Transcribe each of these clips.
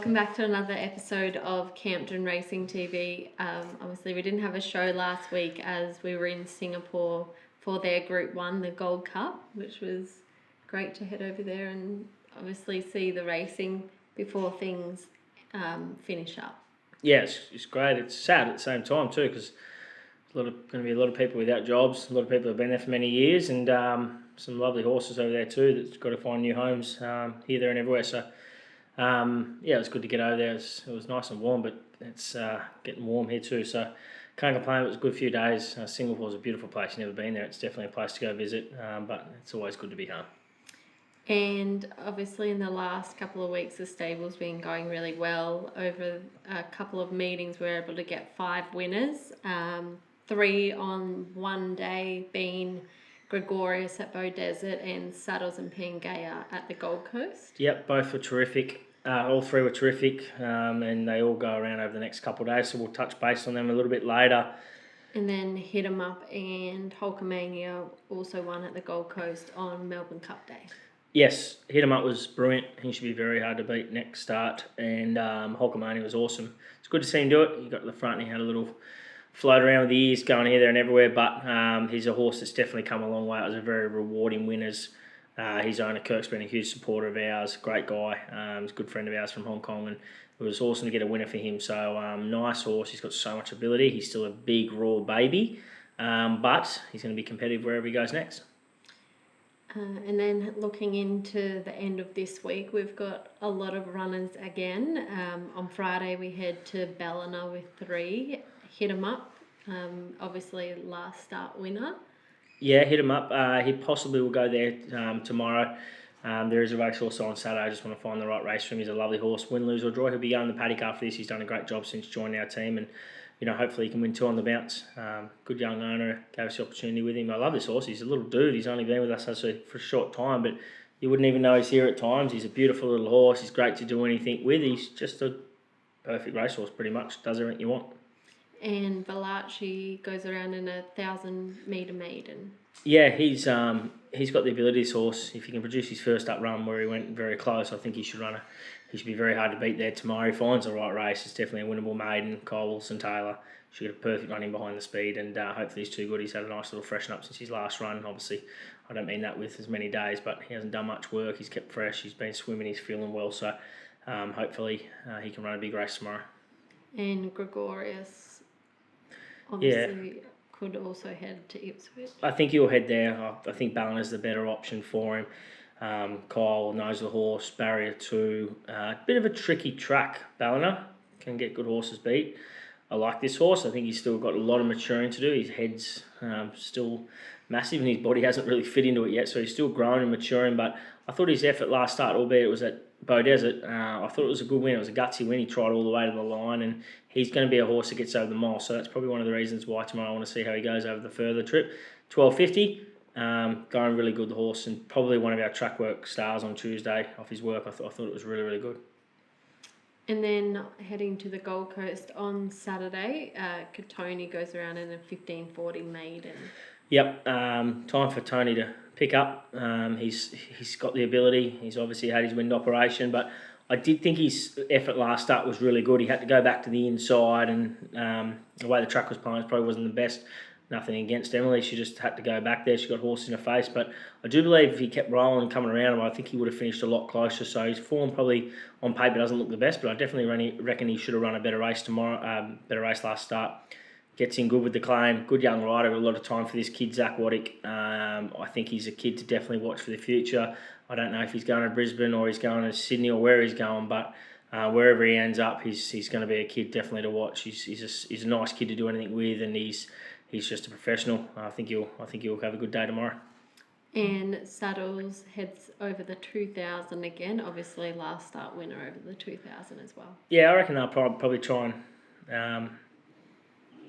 welcome back to another episode of Campton Racing TV. Obviously, we didn't have a show last week as we were in Singapore for their Group 1, the Gold Cup, which was great to head over there and obviously see the racing before things finish up. Yeah, it's great. It's sad at the same time too, because there's going to be a lot of people without jobs. A lot of people have been there for many years, and some lovely horses over there too that's got to find new homes here, there, and everywhere. So yeah, it was good to get over there. It was nice and warm, but it's getting warm here too. So can't complain. It was a good few days. Singapore's a beautiful place. You've never been there. It's definitely a place to go visit, but it's always good to be home. And obviously in the last couple of weeks, the stable's been going really well. Over a couple of meetings, we were able to get 5 winners. 3 on one day being Gregorius at Bow Desert and Saddles and Pangea at the Gold Coast. Yep, both were terrific. All 3 were terrific, and they all go around over the next couple of days, so we'll touch base on them a little bit later. And then Hit 'em Up and Hulkamania also won at the Gold Coast on Melbourne Cup Day. Yes, Hit 'em Up was brilliant. He should be very hard to beat next start, and Hulkamania was awesome. It's good to see him do it. He got to the front and he had a little float around with the ears going here, there and everywhere, but he's a horse that's definitely come a long way. It was a very rewarding winners. His owner, Kirk's been a huge supporter of ours, great guy. He's a good friend of ours from Hong Kong, and it was awesome to get a winner for him. So nice horse. He's got so much ability. He's still a big, raw baby, but he's going to be competitive wherever he goes next. And then looking into the end of this week, we've got a lot of runners again. On Friday, we head to Ballina with 3. Hit 'em Up, obviously last start winner. Yeah, Hit 'em Up. He possibly will go there tomorrow. There is a race also on Saturday. I just want to find the right race for him. He's a lovely horse. Win, lose or draw, he'll be going the paddock after this. He's done a great job since joining our team, and hopefully he can win 2 on the bounce. Good young owner, gave us the opportunity with him. I love this horse. He's a little dude. He's only been with us actually for a short time, but you wouldn't even know he's here at times. He's a beautiful little horse. He's great to do anything with. He's just a perfect racehorse, pretty much. Does everything you want. And Valachi goes around in a 1,000-metre maiden. Yeah, he's got the ability, this horse. If he can produce his first up run where he went very close, I think he should he should be very hard to beat there tomorrow. He finds the right race. It's definitely a winnable maiden. Cole Wilson Taylor should get a perfect run in behind the speed, and hopefully he's too good. He's had a nice little freshen up since his last run. Obviously, I don't mean that with as many days, but he hasn't done much work. He's kept fresh. He's been swimming. He's feeling well. So hopefully he can run a big race tomorrow. And Gregorius obviously could also head to Ipswich. I think he'll head there. I think Ballina's the better option for him. Kyle knows the horse, barrier 2. Bit of a tricky track, Ballina. Can get good horses beat. I like this horse. I think he's still got a lot of maturing to do. His head's still massive and his body hasn't really fit into it yet, so he's still growing and maturing. But I thought his effort last start, albeit it was at Bow Desert, I thought it was a good win. It was a gutsy win. He tried all the way to the line, and he's going to be a horse that gets over the mile. So that's probably one of the reasons why tomorrow I want to see how he goes over the further trip. 12.50, going really good, the horse, and probably one of our track work stars on Tuesday off his work. I thought it was really, really good. And then heading to the Gold Coast on Saturday, Katoni goes around in a 15.40 maiden. Yep, time for Tony to pick up. He's got the ability. He's obviously had his wind operation, but I did think his effort last start was really good. He had to go back to the inside, and the way the track was playing probably wasn't the best. Nothing against Emily. She just had to go back there. She got horse in her face. But I do believe if he kept rolling and coming around him, I think he would have finished a lot closer. So his form probably on paper doesn't look the best, but I definitely reckon he should have run a better race tomorrow. Better race last start. Gets in good with the claim. Good young rider. A lot of time for this kid, Zach Waddick. I think he's a kid to definitely watch for the future. I don't know if he's going to Brisbane or he's going to Sydney or where he's going, but wherever he ends up, he's going to be a kid definitely to watch. He's a nice kid to do anything with, and he's just a professional. I think he'll have a good day tomorrow. And Saddles heads over the 2,000 again. Obviously, last start winner over the 2,000 as well. Yeah, I reckon they'll probably try and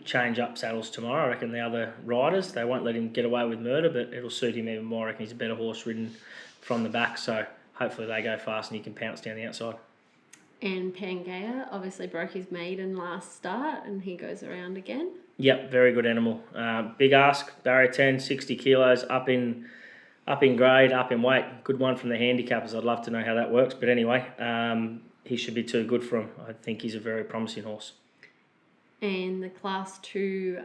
change up Saddles tomorrow. I reckon the other riders, they won't let him get away with murder, but it'll suit him even more. I reckon he's a better horse ridden from the back, so hopefully they go fast and he can pounce down the outside. And Pangea obviously broke his maiden last start, and he goes around again. Yep, very good animal. Big ask, barrier 10, 60 kilos, up in grade, up in weight. Good one from the handicappers. I'd love to know how that works, but anyway, he should be too good for him. I think he's a very promising horse. And the Class 2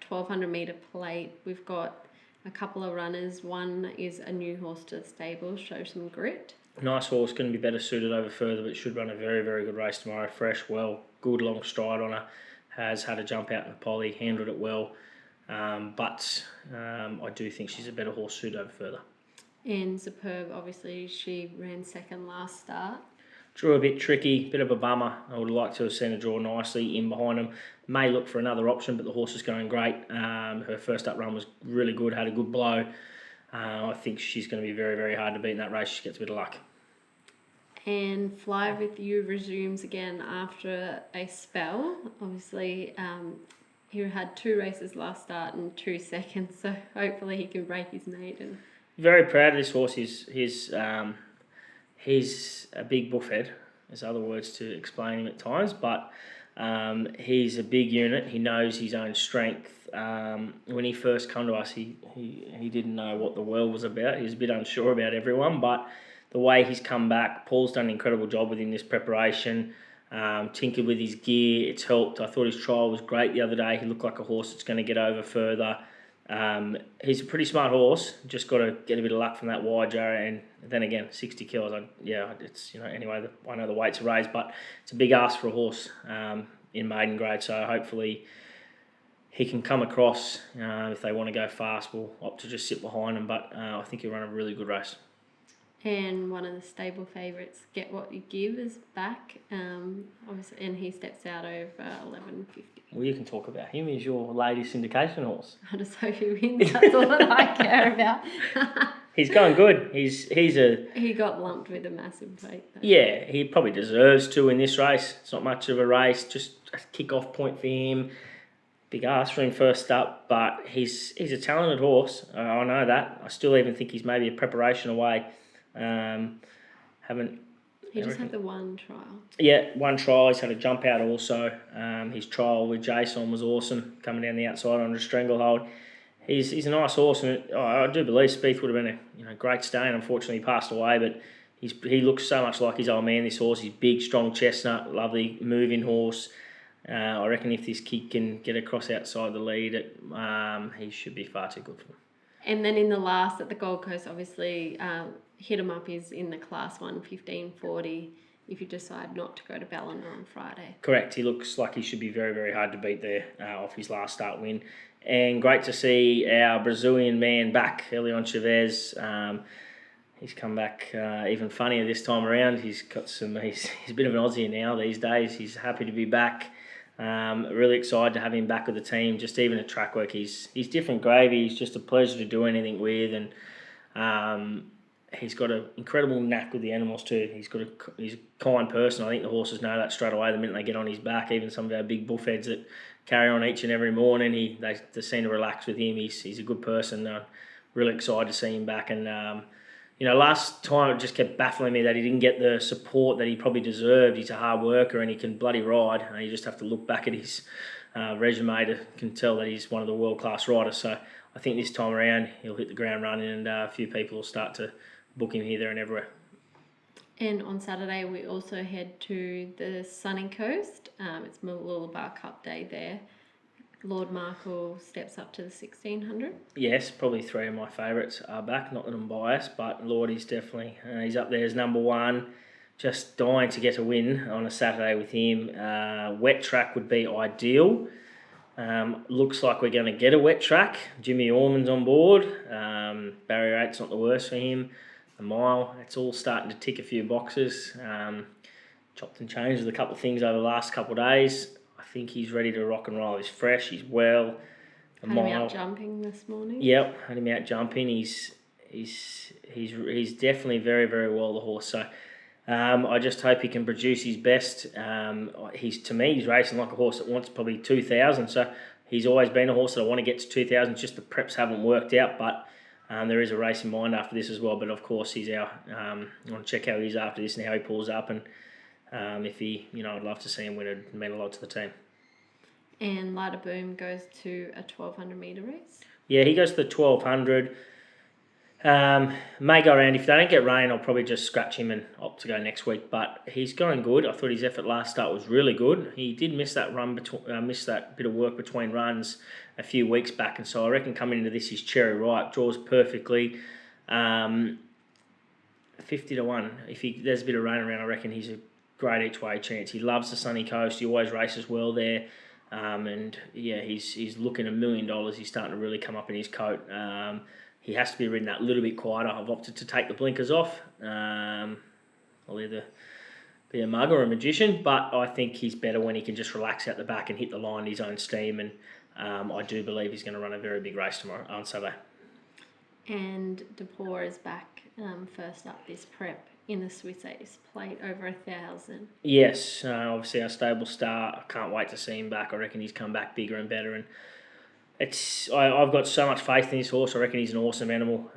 1200 metre plate, we've got a couple of runners. One is a new horse to the stable, Show Some Grit. Nice horse, going to be better suited over further, but should run a very, very good race tomorrow. Fresh, well, good long stride on her. Has had a jump out in the poly, handled it well. But I do think she's a better horse suited over further. And Superb, obviously, she ran second last start. Drew a bit tricky, bit of a bummer. I would like to have seen her draw nicely in behind him. May look for another option, but the horse is going great. Her first up run was really good, had a good blow. I think she's going to be very, very hard to beat in that race. She gets a bit of luck. And Fly With You resumes again after a spell. Obviously, he had 2 races last start and 2 seconds, so hopefully he can break his maiden. Very proud of this horse. He's a big buffhead. There's other words to explain him at times, but he's a big unit. He knows his own strength. When he first came to us, he didn't know what the world was about. He was a bit unsure about everyone, but the way he's come back, Paul's done an incredible job with him this preparation. Tinkered with his gear, it's helped. I thought his trial was great the other day. He looked like a horse that's going to get over further. He's a pretty smart horse. Just got to get a bit of luck from that wide jar, and then again, 60 kilos. It's anyway. I know the weights are raised, but it's a big ask for a horse in maiden grade. So hopefully he can come across. If they want to go fast, we'll opt to just sit behind him. But I think he'll run a really good race. And one of the stable favourites, Get What You Give, is back. Obviously, and he steps out over 11.50. Well, you can talk about him. He's your latest syndication horse. I just hope he wins. That's all that I care about. He's going good. He got lumped with a massive plate, though. Yeah, he probably deserves to in this race. It's not much of a race, just a kick-off point for him. Big ask for him first up, but he's a talented horse. I know that. I still even think he's maybe a preparation away. He just had the one trial. Yeah, one trial. He's had a jump out also. His trial with Jason was awesome, coming down the outside on a stranglehold. He's a nice horse, and I do believe Spieth would have been a great stay. And unfortunately, he passed away, but he looks so much like his old man. This horse, he's big, strong chestnut, lovely moving horse. I reckon if this kid can get across outside the lead, he should be far too good for him. And then in the last at the Gold Coast, obviously, Hit 'em Up is in the Class 1 1540 if you decide not to go to Ballina on Friday. Correct. He looks like he should be very, very hard to beat there off his last start win. And great to see our Brazilian man back, Elion Chavez. He's come back even funnier this time around. He's a bit of an Aussie now these days. He's happy to be back. Really excited to have him back with the team. Just even at track work, he's different gravy. He's just a pleasure to do anything with, and he's got an incredible knack with the animals too. He's a kind person. I think the horses know that straight away the minute they get on his back. Even some of our big bullheads that carry on each and every morning, they seem to relax with him. He's a good person. Really excited to see him back. And last time it just kept baffling me that he didn't get the support that he probably deserved. He's a hard worker and he can bloody ride. You just have to look back at his resume to can tell that he's one of the world-class riders. So I think this time around he'll hit the ground running, and a few people will start to book him here, there and everywhere. And on Saturday we also head to the sunny coast. It's Mooloolaba Cup Day there. Lord Markle steps up to the 1600. Yes, probably 3 of my favourites are back. Not that I'm biased, but Lord is definitely he's up there as number 1. Just dying to get a win on a Saturday with him. Wet track would be ideal. Looks like we're going to get a wet track. Jimmy Orman's on board. Barrier 8's not the worst for him. The mile, it's all starting to tick a few boxes. Chopped and changed with a couple of things over the last couple of days. I think he's ready to rock and roll. He's fresh, he's well. Had him out jumping this morning. Yep, had him out jumping. He's definitely very, very well the horse. So I just hope he can produce his best. He's racing like a horse that wants probably 2,000. So he's always been a horse that I want to get to 2,000. Just the preps haven't worked out, but there is a race in mind after this as well. But of course, he's our. I want to check how he is after this and how he pulls up, and if he, I'd love to see him win. It mean a lot to the team. And Lighter Boom goes to a 1200 metre race. Yeah, he goes to the 1200. May go around. If they don't get rain, I'll probably just scratch him and opt to go next week. But he's going good. I thought his effort last start was really good. He did miss that miss that bit of work between runs a few weeks back, and so I reckon coming into this, he's cherry ripe. Draws perfectly. 50-1. If there's a bit of rain around, I reckon he's a great each way chance. He loves the sunny coast. He always races well there. And yeah, he's looking $1 million. He's starting to really come up in his coat. He has to be ridden that little bit quieter. I've opted to take the blinkers off. I'll either be a mug or a magician, but I think he's better when he can just relax out the back and hit the line his own steam. And I do believe he's going to run a very big race tomorrow on Saturday. And DePore is back first up this prep in the Swiss Ace Plate, over 1,000. Yes, obviously our stable star. I can't wait to see him back. I reckon he's come back bigger and better, and I've got so much faith in this horse. I reckon he's an awesome animal.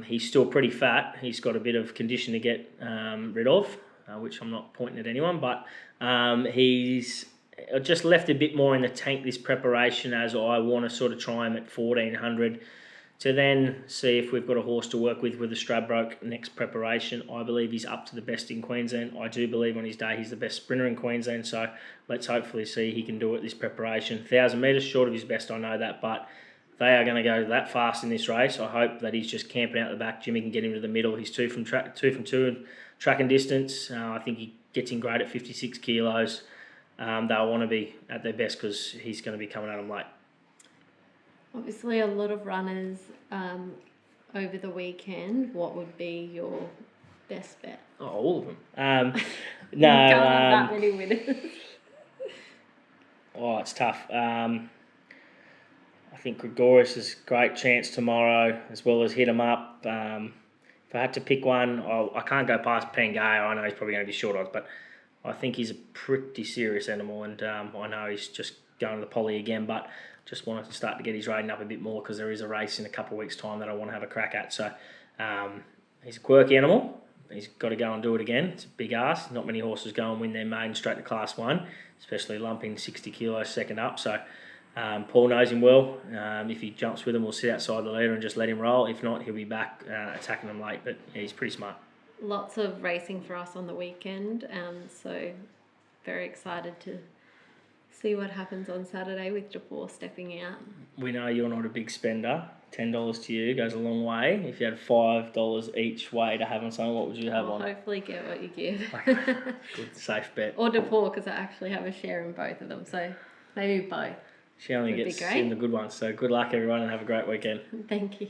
He's still pretty fat. He's got a bit of condition to get rid of, which I'm not pointing at anyone, but he's just left a bit more in the tank this preparation, as I want to sort of try him at 1,400 to then see if we've got a horse to work with the Stradbroke next preparation. I believe he's up to the best in Queensland. I do believe on his day he's the best sprinter in Queensland, so let's hopefully see he can do it this preparation. 1,000 metres short of his best, I know that, but they are going to go that fast in this race. I hope that he's just camping out the back. Jimmy can get him to the middle. He's two from two in track and distance. I think he gets in great at 56 kilos. They'll want to be at their best because he's going to be coming at them late. Obviously, a lot of runners over the weekend. What would be your best bet? Oh, all of them. No, that many winners. Oh, it's tough. I think Gregorius is a great chance tomorrow, as well as Hit 'em Up. If I had to pick one, I can't go past Pangaea. I know he's probably going to be short odds, but I think he's a pretty serious animal, and I know he's just going to the poly again, but just wanted to start to get his rating up a bit more because there is a race in a couple of weeks' time that I want to have a crack at. So he's a quirky animal. He's got to go and do it again. It's a big ask. Not many horses go and win their main straight to Class 1, especially lumping 60 kilos second up. So Paul knows him well. If he jumps with him, we'll sit outside the leader and just let him roll. If not, he'll be back attacking them late. But yeah, he's pretty smart. Lots of racing for us on the weekend. So very excited to see what happens on Saturday with DePore stepping out. We know you're not a big spender. $10 to you goes a long way. If you had $5 each way to have on something, what would you have on? Hopefully get what you give. Good, safe bet. Or DePore, because I actually have a share in both of them. So maybe both. She only gets in the good ones. So good luck, everyone, and have a great weekend. Thank you.